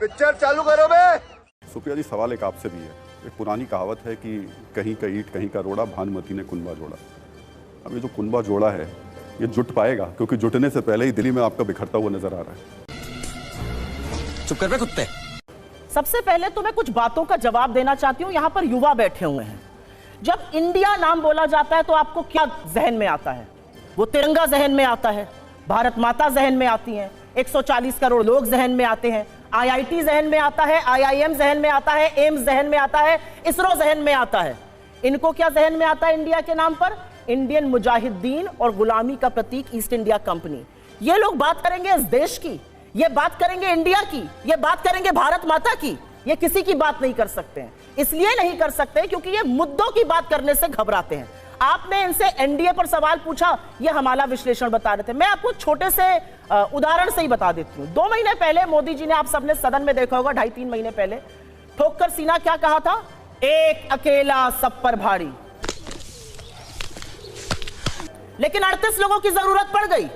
Picture चालू करो बे। सुप्रिया जी, सवाल एक आपसे भी है। एक पुरानी कहावत है कि कहीं का ईंट कहीं का रोड़ा, भानुमति ने कुनबा जोड़ा। अब ये जो कुनबा जोड़ा है ये जुट पाएगा? क्योंकि जुटने से पहले ही दिल्ली में आपका बिखरता हुआ नजर आ रहा है। चुप कर बे कुत्ते। सबसे पहले तो मैं कुछ बातों का जवाब देना चाहती हूं। यहां पर युवा बैठे हुए हैं। जब इंडिया नाम बोला जाता है तो आपको क्या जहन में आता है? वो तिरंगा जहन में आता है, भारत माता जहन में आती है, 140 करोड़ लोग जहन में आते हैं, IIT जहन में आता है, IIM जहन में आता है, एम्स जहन में आता है, इसरो जहन में आता है। इनको क्या जहन में आता है इंडिया के नाम पर? इंडियन मुजाहिदीन और गुलामी का प्रतीक ईस्ट इंडिया कंपनी। ये लोग बात करेंगे इस देश की, ये बात करेंगे इंडिया की, ये बात करेंगे भारत माता की। ये किसी की बात नहीं कर सकते हैं। इसलिए नहीं कर सकते क्योंकि ये मुद्दों की बात करने से घबराते हैं। आपने इनसे एनडीए पर सवाल पूछा, ये हमारा विश्लेषण बता रहे थे। मैं आपको छोटे से उदाहरण से ही बता देती हूं। 2 महीने पहले मोदी जी ने, आप सबने सदन में देखा होगा, 2.5-3 महीने पहले ठोकर सीना क्या कहा था? एक अकेला सब पर भारी। लेकिन 38 लोगों की जरूरत पड़ गई।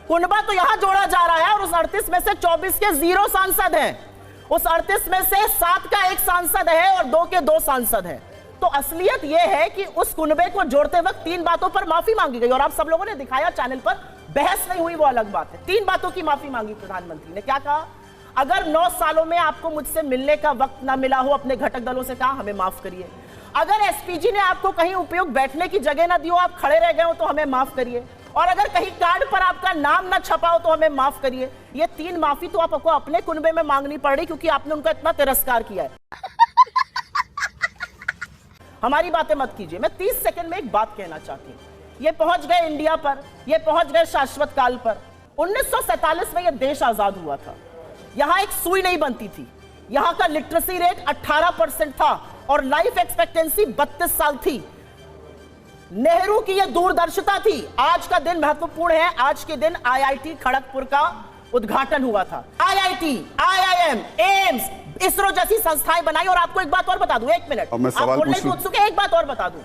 कुनबा तो यहां जोड़ा जा रहा है और उस 38 में से 24 के 0 सांसद हैं। उस 38 में से 7 का 1 सांसद है और 2 के 2 सांसद हैं। तो असलियत यह है कि उस कुनबे को जोड़ते वक्त 3 बातों पर माफी मांगी गई और आप सब लोगों ने दिखाया चैनल पर। बहस नहीं हुई वो अलग बात है। 3 बातों की माफी मांगी प्रधानमंत्री ने। क्या कहा? अगर 9 सालों में आपको मुझसे मिलने का वक्त ना मिला हो, अपने घटक दलों से कहा हमें माफ करिए। अगर एसपीजी ने आपको कहीं उपयुक्त बैठने की जगह ना दी हो, आप खड़े रह गए हो, तो हमें माफ करिए। और अगर कहीं कार्ड पर आपका नाम ना छपा हो तो हमें माफ करिए। ये 3 माफी तो आपको अपने कुनबे में मांगनी पड़ रही क्योंकि आपने उनका इतना तिरस्कार किया है। हमारी बातें मत कीजिए। मैं 30 सेकंड में एक बात कहना चाहती हूं। ये पहुंच गए इंडिया पर, ये पहुंच गए शाश्वत काल पर। 1947 में यह देश आजाद हुआ था। यहां एक सुई नहीं बनती थी। यहां का लिटरेसी रेट 18% था और लाइफ एक्सपेक्टेंसी 32 साल थी। नेहरू की यह दूरदर्शिता थी। आज का दिन महत्वपूर्ण है। आज के दिन IIT खड़गपुर का उद्घाटन हुआ था। IIT, IIM, एम्स, इसरो जैसी संस्थाएं बनाई। और आपको एक बात और बता दूं, 1 मिनट, अब मैं सवाल पूछूं? एक बात और बता दूं,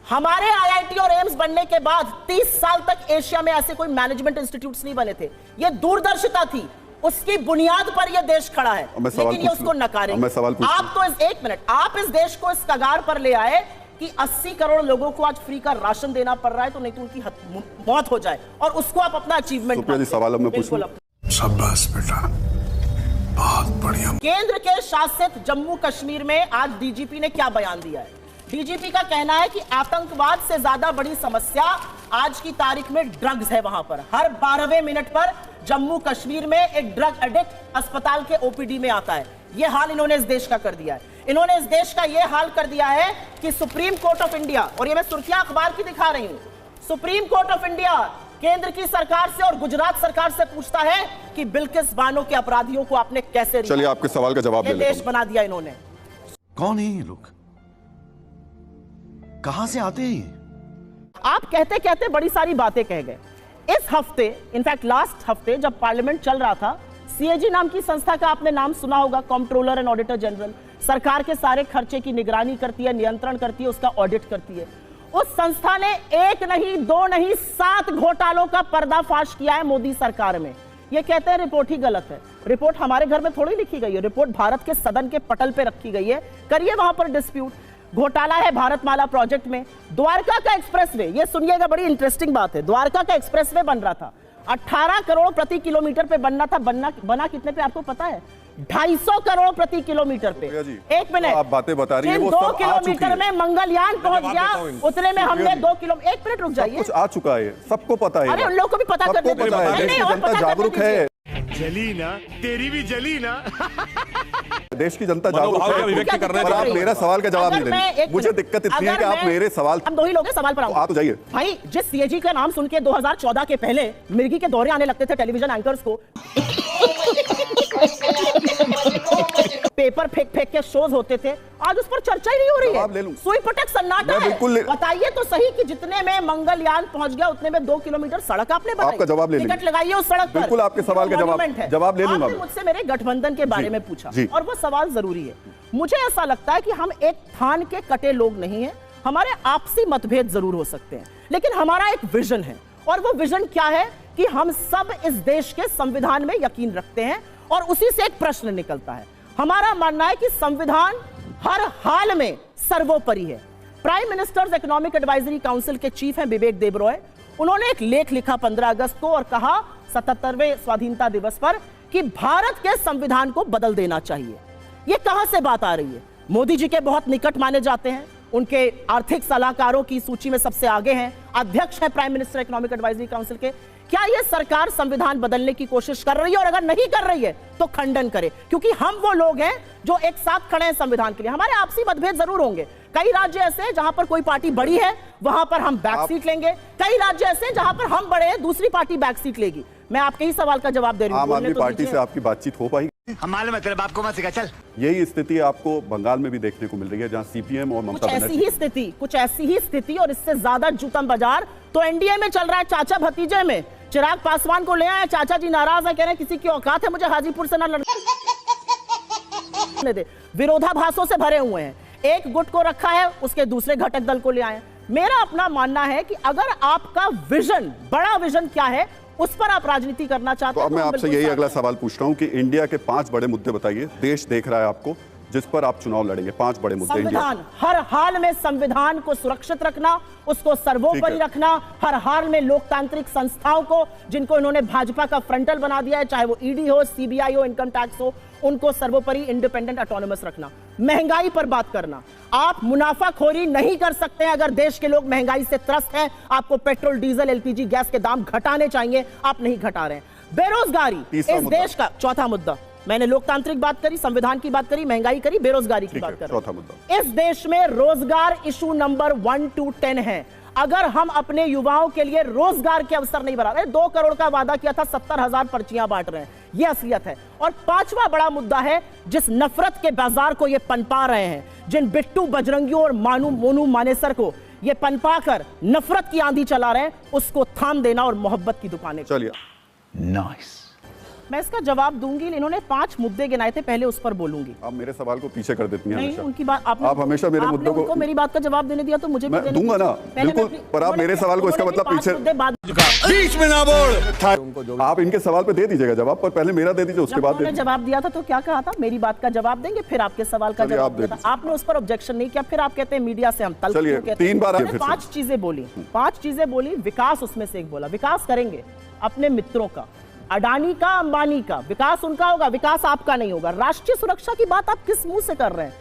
हमारे IIT और एम्स बनने के बाद 30 साल तक एशिया में ऐसे कोई मैनेजमेंट इंस्टीट्यूट्स नहीं बने थे। यह दूरदर्शिता थी, उसकी बुनियाद पर यह देश खड़ा है। लेकिन ये उसको नकारेंगे। आप तो 1 मिनट, आप इस देश को इस कगार पर ले आए कि 80 करोड़ लोगों को आज फ्री का राशन देना पड़ रहा है, तो नहीं तो उनकी मौत हो जाए, और उसको आप अपना अचीवमेंट। सवाल अब मैं पूछूं? शाबाश बेटा, बहुत बढ़िया। केंद्र के शासित जम्मू कश्मीर में आज डीजीपी ने क्या बयान दिया है? डीजीपी का कहना है कि आतंकवाद से ज्यादा बड़ी समस्या आज की तारीख में ड्रग्स है। वहां पर हर 12वें मिनट पर जम्मू कश्मीर में एक ड्रग एडिक्ट अस्पताल के ओपीडी में आता है। यह हाल इन्होंने इस देश का कर दिया है। इन्होंने इस देश का यह हाल कर दिया है कि सुप्रीम कोर्ट ऑफ इंडिया, और ये मैं सुर्खियां अखबार की दिखा रही हूं, सुप्रीम कोर्ट ऑफ इंडिया केंद्र की सरकार से और गुजरात सरकार से पूछता है कि बिल्किस बानो के अपराधियों को आपने कैसे, चलिए आपके सवाल का जवाब देश बना दिया इन्होंने। कौन है ये लोग? कहां से आते हैं? आप कहते कहते बड़ी सारी बातें कह गए। इस हफ्ते, इनफैक्ट लास्ट हफ्ते जब पार्लियामेंट चल रहा था, CAG नाम की संस्था का आपने नाम सुना होगा, कंट्रोलर एंड ऑडिटर जनरल, सरकार के सारे खर्चे की निगरानी करती है, नियंत्रण करती है, उसका ऑडिट करती है। उस संस्था ने 1 नहीं 2 नहीं 7 घोटालों का पर्दाफाश किया है मोदी सरकार में। ये कहते हैं रिपोर्ट ही गलत है। रिपोर्ट हमारे घर में थोड़ी लिखी गई है, रिपोर्ट भारत के सदन के पटल पे रखी गई है। करिए वहां पर डिस्प्यूट। घोटाला है भारतमाला प्रोजेक्ट में। द्वारका का एक्सप्रेसवे, ये सुनिएगा, बड़ी इंटरेस्टिंग बात है। द्वारका का एक्सप्रेसवे बन रहा था, 18 करोड़ प्रति किलोमीटर पे बनना था। बना कितने पे आपको पता है? 250 करोड़ प्रति किलोमीटर पे। 1 मिनट, आप बातें बता रही हैं, वो 2 किलोमीटर में मंगलयान पहुंच गया, उतने में हमने 2 किलोमीटर। 1 मिनट रुक जाइए, कुछ आ चुका है, सबको पता है। अरे उन लोगों को भी पता करने दीजिए। जनता जागरूक है। जली ना, तेरी भी जली ना। देश की जनता जागरूक है, पर आप मेरा सवाल का जवाब नहीं दे रहे। मुझे दिक्कत इतनी है कि आप मेरे सवाल, हम 2 ही लोग हैं, सवाल पर आओ। आ तो जाइए भाई। जिस CAG का नाम सुन के 2014 के पहले मिर्गी के दौरे आने लगते थे टेलीविजन एंकर्स को, पेपर फेंक फेंक के शोज होते थे, आज उस पर चर्चा ही नहीं हो रही है। सुई पटक सन्नाटा है। बताइए तो सही कि जितने में मंगलयान पहुंच गया उतने में 2 किलोमीटर सड़क आपने बनाई। आपका जवाब ले लीजिए, टिकट लगाइए उस सड़क पर। बिल्कुल आपके सवाल का जवाब ले लूंगा। आपने मुझसे मेरे गठबंधन के बारे में पूछा और वो सवाल जरूरी है। मुझे ऐसा लगता है कि हम एक थान के कटे लोग नहीं हैं। हमारे आपसी मतभेद जरूर हो सकते हैं, लेकिन हमारा एक विजन है। और वो विजन क्या है कि हम सब इस देश के संविधान में यकीन रखते हैं और उसी से एक प्रश्न निकलता है। हमारा मानना है कि संविधान हर हाल में सर्वोपरि है। Prime ministers economic advisory council के चीफ हैं विवेक देबरॉय। उन्होंने एक लेख लिखा 15 अगस्त को और कहा 77वें स्वाधीनता दिवस पर कि भारत के संविधान को बदल देना चाहिए। यह कहां से बात आ रही है? मोदी जी के बहुत निकट माने जाते हैं, उनके आर्थिक सलाहकारों की सूची में सबसे आगे हैं, अध्यक्ष हैं prime minister economic advisory council के। क्या यह सरकार संविधान बदलने की कोशिश कर रही है? और अगर नहीं कर रही है तो खंडन करे, क्योंकि हम वो लोग हैं जो एक साथ खड़े हैं संविधान के लिए। हमारे आपसी मतभेद जरूर होंगे। कई राज्य ऐसे हैं जहां पर कोई पार्टी बड़ी है, वहां पर हम बैक सीट लेंगे। कई राज्य ऐसे हैं जहां पर हम बड़े हैं, दूसरी पार्टी बैक सीट लेगी। मैं आपके ही सवाल का जवाब दे रही हूं। आम आदमी पार्टी से आपकी बातचीत हो पाएगी? हम मालूम है तेरे बाप को मत सिखा, चल। यही स्थिति आपको बंगाल में भी देखने को मिल रही है, जहां सीपीएम और ममता बनर्जी कुछ ऐसी ही स्थिति और इससे ज्यादा जूतम बाजार तो एनडीए में चल रहा है। चाचा भतीजे में चिराग पासवान को ले आए, चाचा जी नाराज है, कह रहे हैं किसी की औकात है मुझे हाजीपुर से ना लड़ने दे। विरोधाभासों से भरे हुए हैं। एक गुट को रखा है, उसके दूसरे घटक दल को ले आए। मेरा अपना मानना है कि अगर आपका विजन, बड़ा विजन क्या है, उस पर आप राजनीति करना चाहते हैं तो अब मैं आपसे यही अगला सवाल पूछ रहा हूं कि इंडिया के 5 बड़े मुद्दे बताइए, देश देख रहा है आपको, जिस पर आप चुनाव लड़ेंगे। 5 बड़े मुद्दे। संविधान, हर हाल में संविधान को सुरक्षित रखना, उसको सर्वोपरि रखना, हर हाल में लोकतांत्रिक संस्थाओं को, जिनको इन्होंने भाजपा का फ्रंटल बना दिया है, चाहे वो ईडी हो, सीबीआई हो, इनकम टैक्स हो, उनको सर्वोपरि इंडिपेंडेंट ऑटोनोमस रखना। महंगाई पर बात करना, आप मुनाफाखोरी नहीं कर सकते हैं अगर देश के लोग महंगाई से त्रस्त हैं। आपको पेट्रोल, डीजल, एलपीजी गैस के दाम घटाने चाहिए, आप नहीं घटा रहे हैं। बेरोजगारी इस देश का चौथा मुद्दा। मैंने लोकतांत्रिक बात करी, संविधान की बात करी, महंगाई करी, बेरोजगारी की बात करी। चौथा मुद्दा, इस देश में रोजगार इशू नंबर 1 to 10 है। अगर हम अपने युवाओं के लिए रोजगार के अवसर नहीं बढ़ा रहे, 2 करोड़ का वादा किया था, 70,000 पर्चियां बांट रहे हैं, यह असलियत है। और 5वां बड़ा मुद्दा है, जिस नफरत के बाजार को ये पनपा रहे हैं, जिन बिट्टू बजरंगियों और मोनू मानेसर को ये पनपा कर नफरत की आंधी चला रहे हैं, उसको थाम देना और मोहब्बत की दुकानें। चलिए नाइस। मैं इसका जवाब दूंगी। इन्होंने 5 मुद्दे गिनाए थे, पहले उस पर बोलूंगी। आप मेरे सवाल को पीछे कर देती हैं नहीं, हमेशा। उनकी बात आप हमेशा मेरे मुद्दों को मेरी बात का जवाब देने दिया तो मुझे मैं दूंगा ना, बिल्कुल, पर आप मेरे सवाल को इसका मतलब पीछे बीच में ना बोल। आप इनके सवाल पे दे दीजिएगा जवाब, पर पहले मेरा दे दीजिए, उसके बाद उन्होंने जवाब दिया था तो क्या कहा था? मेरी बात का जवाब देंगे, फिर आपके सवाल का जवाब दे देता। आपने उस पर ऑब्जेक्शन नहीं किया, फिर आप कहते हैं मीडिया से हम तल्ख चलिए, क्यों कहते हैं? 3 बार 5 चीजें बोली, 5 चीजें बोली। विकास उसमें से एक बोला। विकास करेंगे अपने मित्रों का, अडानी का, अंबानी का। विकास उनका होगा, विकास आपका नहीं होगा। राष्ट्रीय सुरक्षा की बात आप किस मुंह से कर रहे हैं?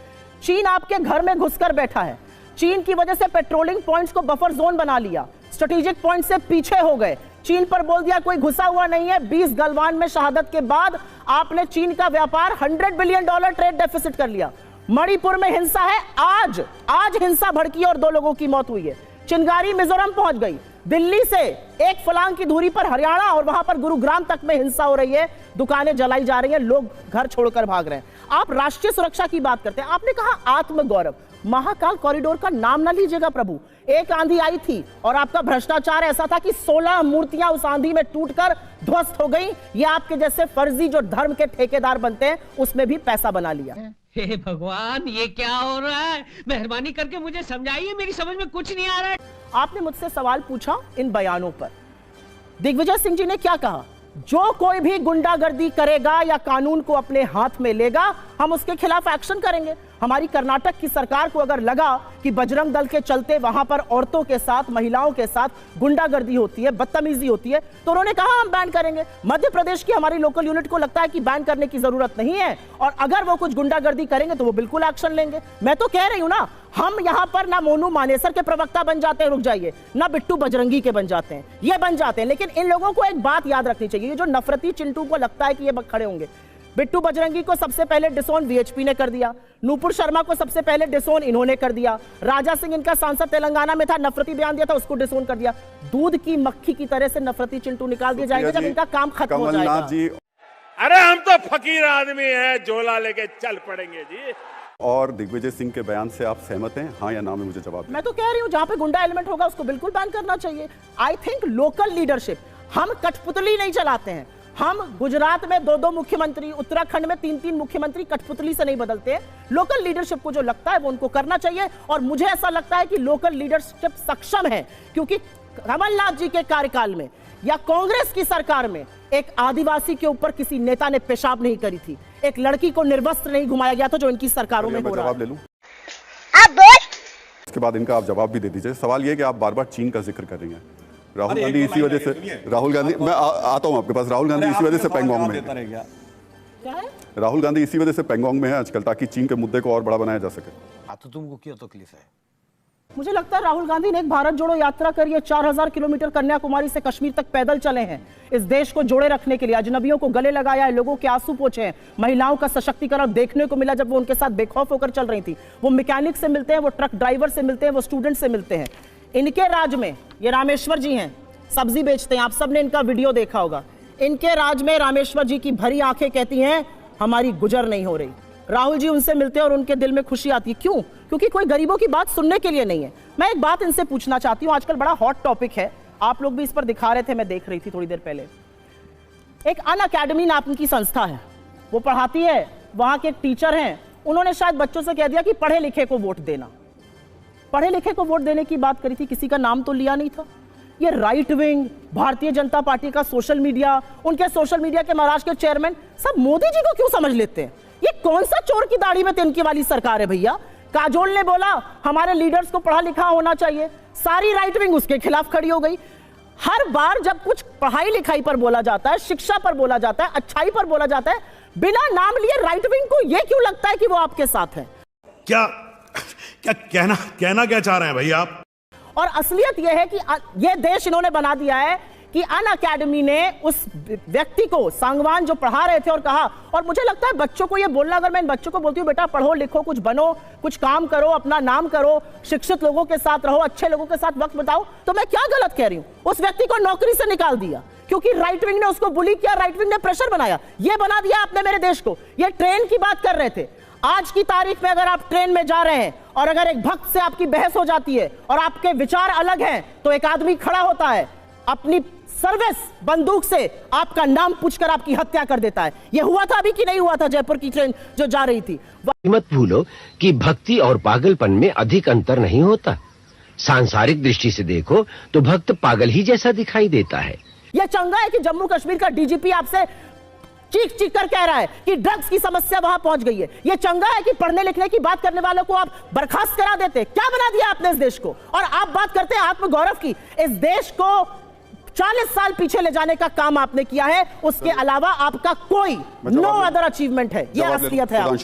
चीन आपके घर में घुसकर बैठा है। चीन की वजह से पेट्रोलिंग पॉइंट्स को बफर जोन बना लिया, स्ट्रेटेजिक पॉइंट से पीछे हो गए। चीन पर बोल दिया कोई घुसा हुआ नहीं है। 20 गलवान में शहादत के बाद आपने चीन का व्यापार $100 बिलियन ट्रेड डेफिसिट कर लिया। मणिपुर में हिंसा है, आज हिंसा भड़की और 2 लोगों की मौत हुई है। चिंगारी मिजोरम पहुंच गई। दिल्ली से 1 फलांग की दूरी पर हरियाणा और वहां पर गुरुग्राम तक में हिंसा हो रही है, दुकानें जलाई जा रही हैं, लोग घर छोड़कर भाग रहे हैं। आप राष्ट्रीय सुरक्षा की बात करते हैं। आपने कहा आत्मगौरव। महाकाल कॉरिडोर का नाम ना लीजिएगा प्रभु। एक आंधी आई थी और आपका भ्रष्टाचार ऐसा था कि 16 मूर्तियां उस आंधी में टूटकर ध्वस्त हो गई। ये आपके जैसे फर्जी जो धर्म के ठेकेदार बनते हैं, उसमें भी पैसा बना लिया। हे भगवान, ये क्या हो रहा है? मेहरबानी करके मुझे समझाइए, मेरी समझ में कुछ नहीं आ रहा है। आपने मुझसे सवाल पूछा इन बयानों पर। दिग्विजय सिंह जी ने क्या कहा? जो कोई भी गुंडागर्दी करेगा या कानून को अपने हाथ में लेगा, हम उसके खिलाफ एक्शन करेंगे। हमारी कर्नाटक की सरकार को अगर लगा कि बजरंग दल के चलते वहां पर औरतों के साथ, महिलाओं के साथ गुंडागर्दी होती है, बदतमीजी होती है, तो उन्होंने कहा हम बैन करेंगे। मध्य प्रदेश की हमारी लोकल यूनिट को लगता है कि बैन करने की जरूरत नहीं है, और अगर वो कुछ गुंडागर्दी करेंगे तो वो बिल्कुल एक्शन लेंगे। मैं तो कह रही हूं ना, हम यहां पर ना मोनू मानेसर के प्रवक्ता बन जाते हैं, रुक जाइए, ना बिट्टू बजरंगी के बन जाते हैं, ये बन जाते हैं। लेकिन इन लोगों को एक बात याद रखनी चाहिए, ये जो नफरती चिंटू को लगता है कि ये खड़े होंगे। बिट्टू बजरंगी को सबसे पहले डिसोन वीएचपी ने कर दिया, नूपुर शर्मा को सबसे पहले डिसोन इन्होंने कर दिया, राजा सिंह इनका सांसद तेलंगाना में था, नफरती बयान दिया था, उसको डिसोन कर दिया। दूध की मक्खी की तरह से नफरती चिंटू निकाल दिए जाएंगे जब इनका काम खत्म हो जाएगा। जी, अरे हम तो फकीर आदमी हैं, झोला लेके चल पड़ेंगे जी। और दिग्विजय सिंह के बयान से आप सहमत हैं? हाँ या ना में मुझे जवाब दें। मैं तो कह रही हूं, जहां पे गुंडा एलिमेंट होगा उसको बिल्कुल बैन करना चाहिए। आई थिंक लोकल लीडरशिप, हम कठपुतली नहीं चलाते हैं। हम गुजरात में 2-2 मुख्यमंत्री, उत्तराखंड में 3-3 मुख्यमंत्री कठपुतली से नहीं बदलते। लोकल लीडरशिप को जो लगता है वो उनको करना चाहिए, और मुझे ऐसा लगता है कि लोकल लीडरशिप सक्षम है, क्योंकि कमलनाथ जी के कार्यकाल में या कांग्रेस की सरकार में एक आदिवासी के ऊपर किसी नेता ने पेशाब नहीं करी थी, एक लड़की को निर्वस्त्र नहीं घुमाया गया था जो इनकी सरकारों में हो रहा जवाब है। ले लूं? इसके बाद इनका आप जवाब भी दे दीजिए। सवाल ये कि आप बार बार चीन का जिक्र कर रही हैं। राहुल गांधी इसी वजह से, राहुल गांधी, मैं आता हूं आपके पास। राहुल गांधी इसी वजह से पैंगोंग में है। क्या है? राहुल गांधी इसी वजह से पैंगोंग में है आजकल, ताकि चीन के मुद्दे को और बड़ा बनाया जा सके। तो तुमको क्यों तकलीफ है? मुझे लगता है राहुल गांधी ने एक भारत जोड़ो यात्रा करी है, 4000 किलोमीटर कन्याकुमारी से कश्मीर तक पैदल चले हैं इस देश को जोड़े रखने के लिए। अजनबियों को गले लगाया है, लोगों के आंसू पोंछे हैं, महिलाओं का सशक्तिकरण देखने को मिला जब वो उनके साथ बेखौफ होकर चल रही थी। वो मैकेनिक से मिलते हैं, वो ट्रक ड्राइवर से मिलते हैं, वो स्टूडेंट से मिलते हैं। इनके राज में, ये रामेश्वर जी हैं, सब्जी बेचते हैं, आप सबने इनका वीडियो देखा होगा। इनके राज में रामेश्वर जी की भरी आंखें कहती हैं हमारी गुजर नहीं हो रही। राहुल जी उनसे मिलते हैं और उनके दिल में खुशी आती है। क्यों? क्योंकि कोई गरीबों की बात सुनने के लिए नहीं है। मैं एक बात इनसे पूछना चाहती हूं, आजकल बड़ा हॉट टॉपिक है, आप लोग भी इस पर दिखा रहे थे, मैं देख रही थी थोड़ी देर पहले। एक अन अकेडमी नाम की संस्था है, वो पढ़ाती है, वहां के एक टीचर हैं, उन्होंने शायद बच्चों से कह दिया कि पढ़े लिखे को वोट देना। पढ़े लिखे को वोट देने की बात करी थी, किसी का नाम तो लिया नहीं था। ये right wing, Bharatiya Janata party का सोशल मीडिया, उनके सोशल मीडिया के महाराष्ट्र के चेयरमैन सब मोदी जी को क्यों समझ लेते हैं? ये कौन सा चोर की दाढ़ी में तिनके वाली सरकार है भैया? काजोल ने बोला हमारे लीडर्स को पढ़ा लिखा होना चाहिए, सारी राइट विंग उसके खिलाफ खड़ी हो गई। हर बार जब कुछ पढ़ाई लिखाई पर बोला जाता है, शिक्षा पर बोला जाता है, अच्छाई पर बोला जाता है, बिना नाम लिए राइट विंग को यह क्यों लगता है कि वो आपके साथ है? क्या क्या कहना क्या चाह रहे हैं भाई आप? और असलियत यह है कि यह देश इन्होंने बना दिया है कि अन अकेडमी ने उस व्यक्ति को, सांगवान जो पढ़ा रहे थे, और कहा, और मुझे लगता है बच्चों को यह बोलना, अगर मैं इन बच्चों को बोलती हूँ बेटा पढ़ो लिखो, कुछ बनो, कुछ काम करो, अपना नाम करो, शिक्षित लोगों के साथ रहो, अच्छे लोगों के साथ वक्त बिताओ, तो मैं क्या गलत कह रही हूँ? उस व्यक्ति को नौकरी से निकाल दिया क्योंकि राइट विंग ने उसको बुली किया, राइट विंग ने प्रेशर बनाया। यह बना दिया आपने मेरे देश को। यह ट्रेन की बात कर रहे थे, आज की तारीख में अगर आप ट्रेन में जा रहे हैं और अगर एक भक्त से आपकी बहस हो जाती है और आपके विचार अलग हैं, तो एक आदमी खड़ा होता है, अपनी सर्विस बंदूक से आपका नाम पूछकर आपकी हत्या कर देता है। यह हुआ था अभी कि नहीं हुआ था? जयपुर की ट्रेन जो जा रही थी। मत भूलो कि भक्ति और पागलपन में अधिक अंतर नहीं होता। सांसारिक दृष्टि से देखो तो भक्त पागल ही जैसा दिखाई देता है। यह चंगा है कि जम्मू कश्मीर का डीजीपी आपसे चीख चीख कर कह रहा है कि ड्रग्स की समस्या वहां पहुंच गई है। यह चंगा है कि पढ़ने लिखने की बात करने वालों को आप बर्खास्त करा देते। क्या बना दिया आपने इस देश को? और आप बात करते हैं आत्मगौरव की। इस देश को 40 साल पीछे ले जाने का काम आपने किया है, उसके अलावा आपका कोई नो अदर अचीवमेंट है। यह असलियत है। आप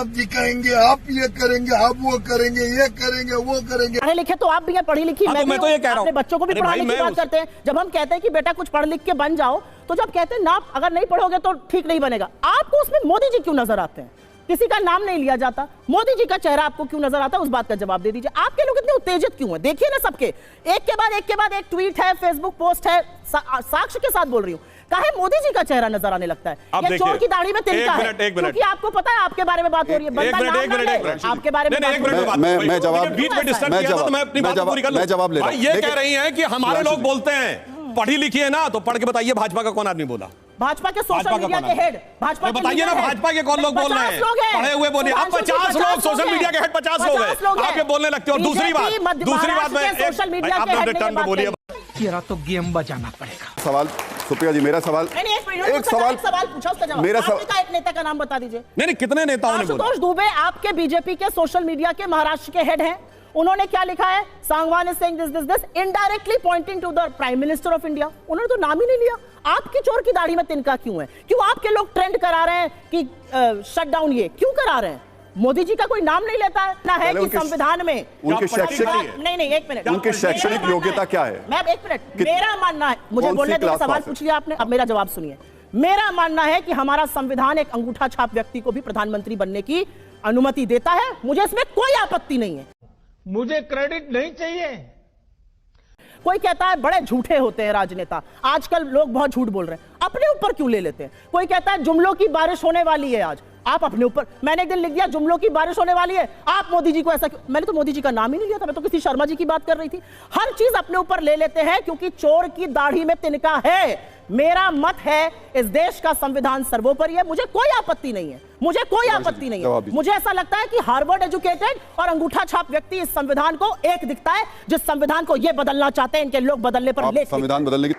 जी कहेंगे, आप ये करेंगे, आप वो करेंगे, ये करेंगे, वो करेंगे। पढ़े लिखे तो आप भी हैं, पढ़ी लिखी मैं तो ये कह रहा हूं। अपने बच्चों को भी पढ़ाने की बात करते हैं। जब हम कहते हैं कि बेटा कुछ पढ़ लिख के बन जाओ, तो जब कहते हैं ना अगर नहीं पढ़ोगे तो ठीक नहीं बनेगा, आपको उसमें मोदी जी क्यों नजर आते हैं? किसी का नाम नहीं लिया जाता, मोदी जी का चेहरा आपको क्यों नजर आता है? उस बात का जवाब दे दीजिए। आपके लोग इतने उत्तेजित क्यों हैं? देखिए ना, सबके एक के बाद एक ट्वीट है, फेसबुक पोस्ट है, साक्ष्य के साथ बोल रही हूं, काहे मोदी जी का चेहरा नजर आने लगता है? ये चोर की दाढ़ी में तिनका है, क्योंकि आपको पता है आपके बारे में बात हो रही है। आपके बारे में मैं जवाब ले रहा हूं। ये कह रही हैं कि हमारे लोग बोलते हैं पढ़ी लिखी है ना, तो पढ़ के बताइए भाजपा का कौन आदमी बोला? भाजपा के सोशल मीडिया के हेड, भाजपा बताइए ना, भाजपा के कौन लोग बोल रहे हैं? पढ़े हुए बोलिए। आप 50 लोग सोशल मीडिया के हेड 50 लोग हैं, आप ये बोलने लगते हो। और दूसरी बात में सोशल मीडिया के हेड टर्म बोलिए। तेरा तो गेम बजाना पड़ेगा। सवाल सुप्रिया जी, मेरा सवाल, एक सवाल पूछा, उसका जवाब मेरा सवाल का एक नेता का नाम बता दीजिए। नहीं, कितने नेताओं ने बोला? आशुतोष दुबे आपके बीजेपी के सोशल मीडिया के महाराष्ट्र के हेड हैं। उन्होंने क्या लिखा है? Sangwan is saying this indirectly pointing to the prime minister of India. उन्होंने तो नाम ही नहीं लिया। आपकी चोर की दाढ़ी में तिनका क्यों है? क्यों आपके लोग ट्रेंड करा रहे हैं कि शटडाउन? ये क्यों करा रहे हैं? मोदी जी का कोई नाम नहीं लेता है ना, है कि संविधान में उनकी शैक्षणिक, नहीं एक मिनट, उनकी शैक्षणिक योग्यता क्या है? मैं एक मिनट, मेरा मानना है, मुझे बोलने दीजिए, सवाल पूछ लिया आपने, अब मेरा जवाब सुनिए। मेरा मानना है कि हमारा संविधान एक अंगूठा छाप व्यक्ति को भी प्रधानमंत्री बनने की अनुमति देता है। मुझे इसमें कोई आपत्ति नहीं है। मुझे क्रेडिट नहीं चाहिए। कोई कहता है बड़े झूठे होते हैं राजनेता, आजकल लोग बहुत झूठ बोल रहे हैं, अपने ऊपर क्यों ले लेते हैं? कोई कहता है जुमलों की बारिश होने वाली है आज, आप अपने ऊपर, मैंने एक दिन लिख दिया जुमलों की बारिश होने वाली है, आप मोदी जी को ऐसा क्यों? मैंने तो मोदी जी का नाम ही नहीं लिया था, मैं तो किसी शर्मा जी की बात कर रही थी। हर चीज अपने ऊपर ले लेते हैं क्योंकि चोर की दाढ़ी में तिनका है। मेरा मत है इस देश का संविधान सर्वोपरि है, मुझे कोई आपत्ति नहीं है, मुझे कोई आपत्ति नहीं है। मुझे ऐसा लगता है कि हार्वर्ड एजुकेटेड और अंगूठा छाप व्यक्ति इस संविधान को एक दिखता है, जिस संविधान को ये बदलना चाहते हैं इनके लोग बदलने पर संविधान बदलने की